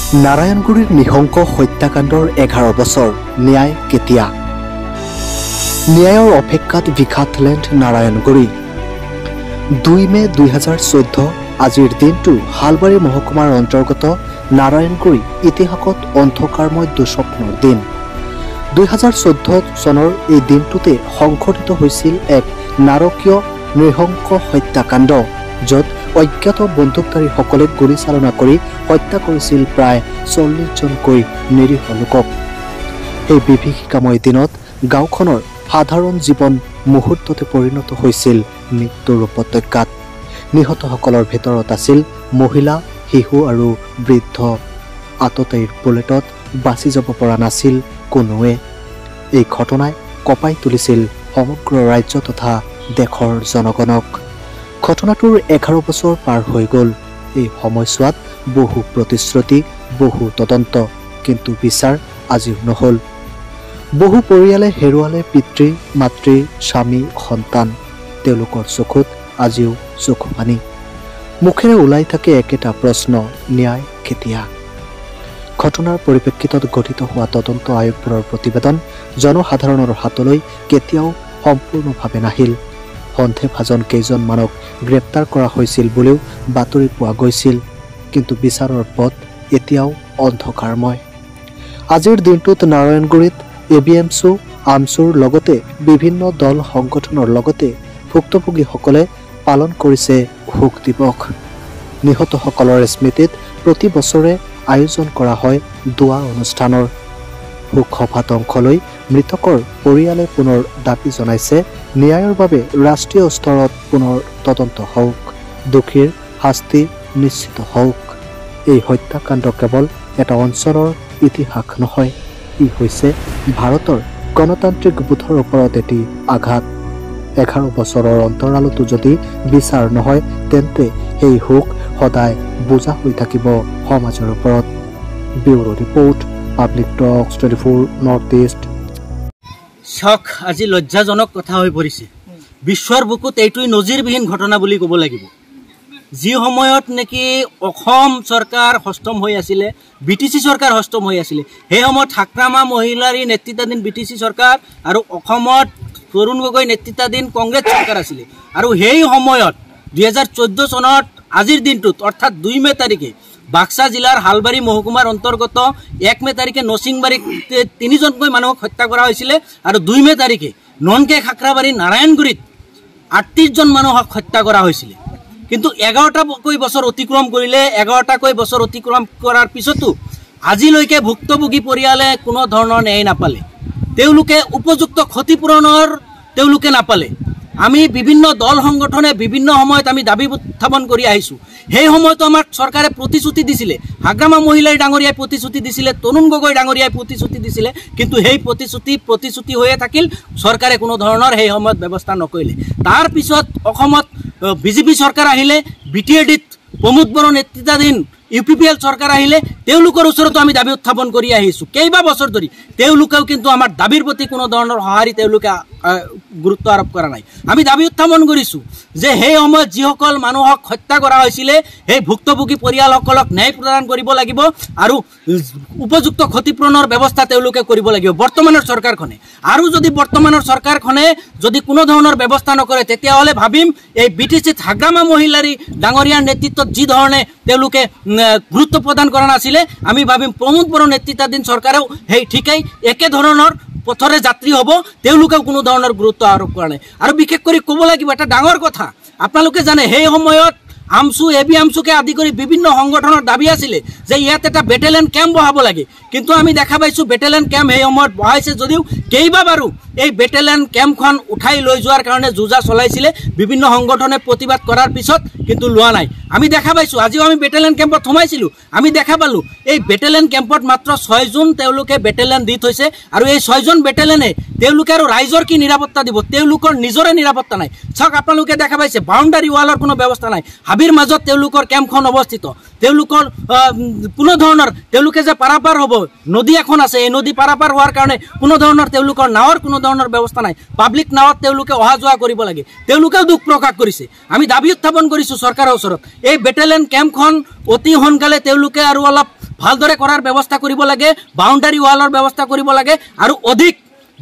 নাৰায়ণগুৰিৰ নিহংক হত্যাকাণ্ডৰ 11 বছৰ ন্যায় কেতিয়া? ন্যায়ৰ অপেক্ষাত বিষাদলেণ্ড নাৰায়ণগুৰি। 2 মে 2014 আজিৰ দিনটো হালবাৰী মহকুমাৰ অন্তৰ্গত নাৰায়ণগুৰি ইতিহাসত অন্ধকাৰময় দুঃস্বপ্নৰ দিন। 2014 চনৰ এই দিনটোতে সংঘটিত হৈছিল এক নাৰকীয় নৃশংস হত্যাকাণ্ড, য'ত অজ্ঞাত বন্দুকধাৰীসকলে গুলীচালনা কৰি হত্যা কৰিছিল প্ৰায় 40জনকৈ নিৰীহ লোকক। এই বিভীষিকাময় দিনত গাঁওখনৰ সাধাৰণ জীৱন মুহূৰ্ততে পৰিণত হৈছিল মৃত্যুৰ উপত্যকাত। নিহতসকলৰ ভিতৰত আছিল মহিলা, শিশু আৰু বৃদ্ধ। আততায়ীৰ বুলেটত বাচি যাব পৰা নাছিল কোনোৱে। এই ঘটনাই কঁপাই তুলিছিল সমগ্ৰ ৰাজ্য তথা দেশৰ জনগণক। ঘটনাটোৰ 11 বছৰ পাৰ হৈ গ'ল। এই সময়ছোৱাত বহু প্ৰতিশ্ৰুতি, বহু তদন্ত, কিন্তু বিচাৰ আজিও নহ'ল। বহু পৰিয়ালে হেৰুৱালে পিতৃ, মাতৃ, স্বামী, সন্তান। তেওঁলোকৰ চকুত আজিও চকুপানী। মুখেৰে ওলাই থাকে একেটা প্ৰশ্ন, ন্যায় কেতিয়া? ঘটনাৰ পৰিপ্ৰেক্ষিতত গঠিত হোৱা তদন্ত আয়োগবোৰৰ প্ৰতিবেদন জনসাধাৰণৰ হাতলৈ কেতিয়াও সম্পূৰ্ণভাৱে নাহিল। সন্দেহভাজন কেইজনমানক গ্ৰেপ্তাৰ কৰা হৈছিল বুলিও বাতৰি পোৱা গৈছিল, কিন্তু বিচাৰৰ পথ এতিয়াও অন্ধকাৰময়। আজিৰ দিনটোত নাৰায়ণগুৰিত ABMSO, AMSOৰ লগতে বিভিন্ন দল সংগঠনৰ লগতে ভুক্তভোগীসকলে পালন কৰিছে শোক দিৱস। নিহতসকলৰ স্মৃতিত প্ৰতি বছৰে আয়োজন কৰা হয় দোৱা অনুষ্ঠানৰ। শোক সভাত অংশ লৈ মৃতকৰ পৰিয়ালে পুনৰ দাবী জনাইছে ন্যায়ৰ বাবে ৰাষ্ট্ৰীয় স্তৰত পুনৰ তদন্ত হওক, দোষীৰ শাস্তি নিশ্চিত হওক। এই হত্যাকাণ্ড কেৱল এটা অঞ্চলৰ ইতিহাস নহয়, ই হৈছে ভাৰতৰ গণতান্ত্ৰিক বোধৰ ওপৰত এটি আঘাত। 11 বছৰৰ অন্তৰালতো যদি বিচাৰ নহয়, তেন্তে সেই শোক সদায় বোজা হৈ থাকিব সমাজৰ ওপৰত। ব্যুৰো ৰিপৰ্ট, পাব্লিক টক্স 24 নৰ্থ ইষ্ট। চাওক, আজি লজ্জাজনক কথা হৈ পৰিছে। বিশ্বৰ বুকুত এইটোৱে নজিৰবিহীন ঘটনা বুলি ক'ব লাগিব। যি সময়ত নেকি অসম চৰকাৰ হস্তম হৈ আছিলে, BTC চৰকাৰ হস্তম হৈ আছিলে, সেই সময়ত হাগ্ৰামা মহিলাৰী নেতৃত্বাধীন BTC চৰকাৰ আৰু অসমত তৰুণ গগৈ নেতৃত্বাধীন কংগ্ৰেছ চৰকাৰ আছিলে। আৰু সেই সময়ত 2014 চনত আজিৰ দিনটোত অৰ্থাৎ 2 মে তাৰিখে বাক্সা জিলাৰ হালবাৰী মহকুমাৰ অন্তৰ্গত 1 মে তাৰিখে নচিংবাৰীত 3জনকৈ মানুহক হত্যা কৰা হৈছিলে আৰু 2 মে তাৰিখে ননকে খাকৰাবাৰী নাৰায়ণগুৰিত 38জন মানুহক হত্যা কৰা হৈছিলে। কিন্তু 11টাকৈ বছৰ অতিক্ৰম কৰিলে। 11টাকৈ বছৰ অতিক্ৰম কৰাৰ পিছতো আজিলৈকে ভুক্তভোগী পৰিয়ালে কোনো ধৰণৰ ন্যায় নাপালে। তেওঁলোকে উপযুক্ত ক্ষতিপূৰণৰ তেওঁলোকে নাপালে। আমি বিভিন্ন দল সংগঠনে বিভিন্ন সময়ত আমি দাবী উত্থাপন কৰি আহিছোঁ। সেই সময়তো আমাক চৰকাৰে প্ৰতিশ্ৰুতি দিছিলে, হাগ্ৰামা মহিলাই ডাঙৰীয়াই প্ৰতিশ্ৰুতি দিছিলে, তৰুণ গগৈ ডাঙৰীয়াই প্ৰতিশ্ৰুতি দিছিলে, কিন্তু সেই প্ৰতিশ্ৰুতি হৈয়ে থাকিল। চৰকাৰে কোনো ধৰণৰ সেই সময়ত ব্যৱস্থা নকৰিলে। তাৰপিছত অসমত BJP চৰকাৰ আহিলে, BTADত প্ৰমোদ বড়ো নেতৃত্বাধীন UPPL চৰকাৰ আহিলে। তেওঁলোকৰ ওচৰতো আমি দাবী উত্থাপন কৰি আহিছোঁ কেইবা বছৰ ধৰি। তেওঁলোকেও কিন্তু আমাৰ দাবীৰ প্ৰতি কোনো ধৰণৰ সঁহাৰি তেওঁলোকে গুৰুত্ব আৰোপ কৰা নাই। আমি দাবী উত্থাপন কৰিছোঁ যে সেই সময়ত যিসকল মানুহক হত্যা কৰা হৈছিলে, সেই ভুক্তভোগী পৰিয়ালসকলক ন্যায় প্ৰদান কৰিব লাগিব আৰু উপযুক্ত ক্ষতিপূৰণৰ ব্যৱস্থা তেওঁলোকে কৰিব লাগিব বৰ্তমানৰ চৰকাৰখনে। আৰু যদি বৰ্তমানৰ চৰকাৰখনে যদি কোনো ধৰণৰ ব্যৱস্থা নকৰে, তেতিয়াহ'লে ভাবিম এই BTCত হাগ্ৰামা মহিলাৰী ডাঙৰীয়াৰ নেতৃত্বত যি ধৰণে তেওঁলোকে গুৰুত্ব প্ৰদান কৰা নাছিলে, আমি ভাবিম প্ৰমোদ বড়ো নেতৃত্বাধীন চৰকাৰেও সেই ঠিকেই একে ধৰণৰ পথৰে যাত্ৰী হ'ব। তেওঁলোকেও কোনো ধৰণৰ গুৰুত্ব আৰোপ কৰা নাই। আৰু বিশেষ কৰি ক'ব লাগিব এটা ডাঙৰ কথা, আপোনালোকে জানে সেই সময়ত AMSO, ABMSOকে আদি কৰি বিভিন্ন সংগঠনৰ দাবী আছিলে যে ইয়াত এটা বেটেলিয়ন কেম্প বহাব লাগে। কিন্তু আমি দেখা পাইছোঁ বেটেলিয়ন কেম্প সেই সময়ত বহাইছে যদিও কেইবাবাৰো এই বেটেলিয়ন কেম্পখন উঠাই লৈ যোৱাৰ কাৰণে যোজা চলাইছিলে। বিভিন্ন সংগঠনে প্ৰতিবাদ কৰাৰ পিছত কিন্তু লোৱা নাই। আমি দেখা পাইছোঁ, আজিও আমি বেটেলিয়ন কেম্পত সোমাইছিলোঁ, আমি দেখা পালোঁ এই বেটেলিয়ন কেম্পত মাত্ৰ 6জন তেওঁলোকে বেটেলিয়ন দি থৈছে। আৰু এই 6জন বেটেলিয়নে তেওঁলোকে আৰু ৰাইজৰ কি নিৰাপত্তা দিব? তেওঁলোকৰ নিজৰে নিৰাপত্তা নাই। চাওক, আপোনালোকে দেখা পাইছে বাউণ্ডাৰী ৱালৰ কোনো ব্যৱস্থা নাই। দাবীৰ মাজত তেওঁলোকৰ কেম্পখন অৱস্থিত। তেওঁলোকৰ কোনো ধৰণৰ তেওঁলোকে যে পাৰাপাৰ হ'ব, নদী এখন আছে, এই নদী পাৰাপাৰ হোৱাৰ কাৰণে কোনো ধৰণৰ তেওঁলোকৰ নাৱৰ কোনো ধৰণৰ ব্যৱস্থা নাই। পাব্লিক নাৱত তেওঁলোকে অহা যোৱা কৰিব লাগে। তেওঁলোকেও দুখ প্ৰকাশ কৰিছে। আমি দাবী উত্থাপন কৰিছোঁ চৰকাৰৰ ওচৰত, এই বেটেলিয়ন কেম্পখন অতি সোনকালে তেওঁলোকে আৰু অলপ ভালদৰে কৰাৰ ব্যৱস্থা কৰিব লাগে, বাউণ্ডাৰী ৱালৰ ব্যৱস্থা কৰিব লাগে আৰু অধিক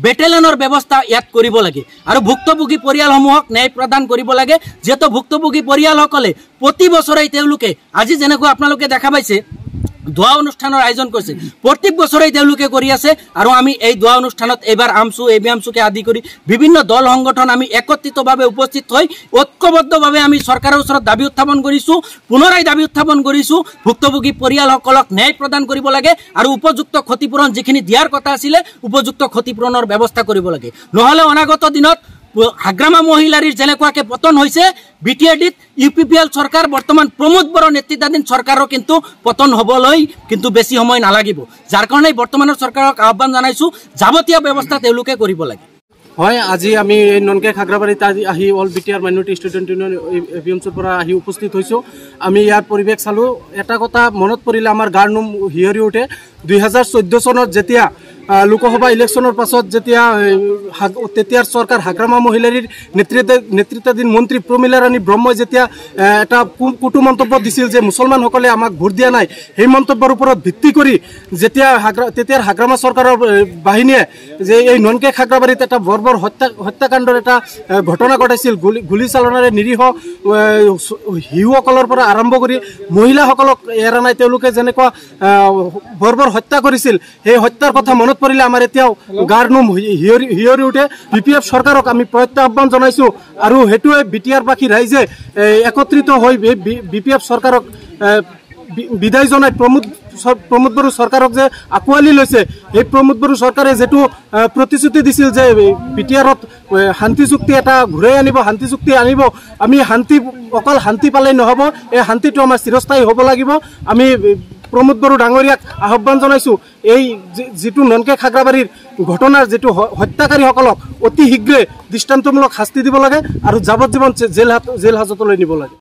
বেটেলিয়নৰ ব্যৱস্থা ইয়াত কৰিব লাগে আৰু ভুক্তভোগী পৰিয়ালসমূহক ন্যায় প্ৰদান কৰিব লাগে। যিহেতু ভুক্তভোগী পৰিয়ালসকলে প্ৰতি বছৰেই তেওঁলোকে আজি যেনেকৈ আপোনালোকে দেখা পাইছে দোৱা অনুষ্ঠানৰ আয়োজন কৰিছে, প্ৰত্যেক বছৰেই তেওঁলোকে কৰি আছে। আৰু আমি এই দোৱা অনুষ্ঠানত এইবাৰ আমচু এবিএমচুকে আদি কৰি বিভিন্ন দল সংগঠন আমি একত্ৰিতভাৱে উপস্থিত হৈ ঐক্যবদ্ধভাৱে আমি চৰকাৰৰ ওচৰত দাবী উত্থাপন কৰিছোঁ। পুনৰাই দাবী উত্থাপন কৰিছোঁ, ভুক্তভোগী পৰিয়ালসকলক ন্যায় প্ৰদান কৰিব লাগে আৰু উপযুক্ত ক্ষতিপূৰণ যিখিনি দিয়াৰ কথা আছিলে উপযুক্ত ক্ষতিপূৰণৰ ব্যৱস্থা কৰিব লাগে। নহ'লে অনাগত দিনত হাগ্ৰামা মহিলাৰীৰ যেনেকুৱাকৈ পতন হৈছে, BTADত UPPL চৰকাৰ বৰ্তমান প্ৰমোদ বড়ো নেতৃত্বাধীন চৰকাৰৰ কিন্তু পতন হ'বলৈ কিন্তু বেছি সময় নালাগিব। যাৰ কাৰণে বৰ্তমানৰ চৰকাৰক আহ্বান জনাইছোঁ, যাৱতীয় ব্যৱস্থা তেওঁলোকে কৰিব লাগে। হয়, আজি আমি ননকে খাগ্ৰাবাৰীত আহি all BTR minority student union ABMCৰ পৰা আহি উপস্থিত হৈছোঁ। আমি ইয়াৰ পৰিৱেশ চালোঁ। এটা কথা মনত পৰিলে আমাৰ গাৰ নোম শিয়ৰি উঠে। 2014 চনত যেতিয়া লোকসভা ইলেকশ্যনৰ পাছত যেতিয়া তেতিয়াৰ চৰকাৰ হাগ্ৰামা মহিলাৰীৰ নেতৃত্বাধীন মন্ত্ৰী প্ৰমীলা ৰাণী ব্ৰহ্মই যেতিয়া এটা কুটু মন্তব্য দিছিল যে মুছলমানসকলে আমাক ভোট দিয়া নাই, সেই মন্তব্যৰ ওপৰত ভিত্তি কৰি যেতিয়া তেতিয়াৰ হাগ্ৰামা চৰকাৰৰ বাহিনীয়ে যে এই ননকে খাগ্ৰাবাৰীত এটা বৰ্বৰ হত্যাকাণ্ডৰ এটা ঘটনা ঘটাইছিল, গুলী চালনাৰে নিৰীহ শিশুসকলৰ পৰা আৰম্ভ কৰি মহিলাসকলক এৰা নাই, তেওঁলোকে যেনেকুৱা বৰ্বৰ হত্যা কৰিছিল, সেই হত্যাৰ কথা মনত পৰিলে আমাৰ এতিয়াও গাৰ নোম শিয়ৰি উঠে। BPF চৰকাৰক আমি প্ৰত্যাহ্বান জনাইছোঁ আৰু সেইটোৱে BTR-বাসী ৰাইজে একত্ৰিত হৈ BPF চৰকাৰক বিদায় জনাই প্ৰমোদ বড়ো চৰকাৰক যে আঁকোৱালি লৈছে, সেই প্ৰমোদ বড়ো চৰকাৰে যিটো প্ৰতিশ্ৰুতি দিছিল যে BTR-ত শান্তি চুক্তি এটা ঘূৰাই আনিব, শান্তি চুক্তি আনিব, আমি অকল শান্তি পালেই নহ'ব, এই শান্তিটো আমাৰ চিৰস্থায়ী হ'ব লাগিব। আমি প্ৰমোদ বড়ো ডাঙৰীয়াক আহ্বান জনাইছোঁ, এই যিটো ননকে খাগ্ৰাবাৰীৰ ঘটনাৰ যিটো হত্যাকাৰীসকলক অতি শীঘ্ৰে দৃষ্টান্তমূলক শাস্তি দিব লাগে আৰু যাৱজ্জীৱন জেল হাজতলৈ নিব লাগে।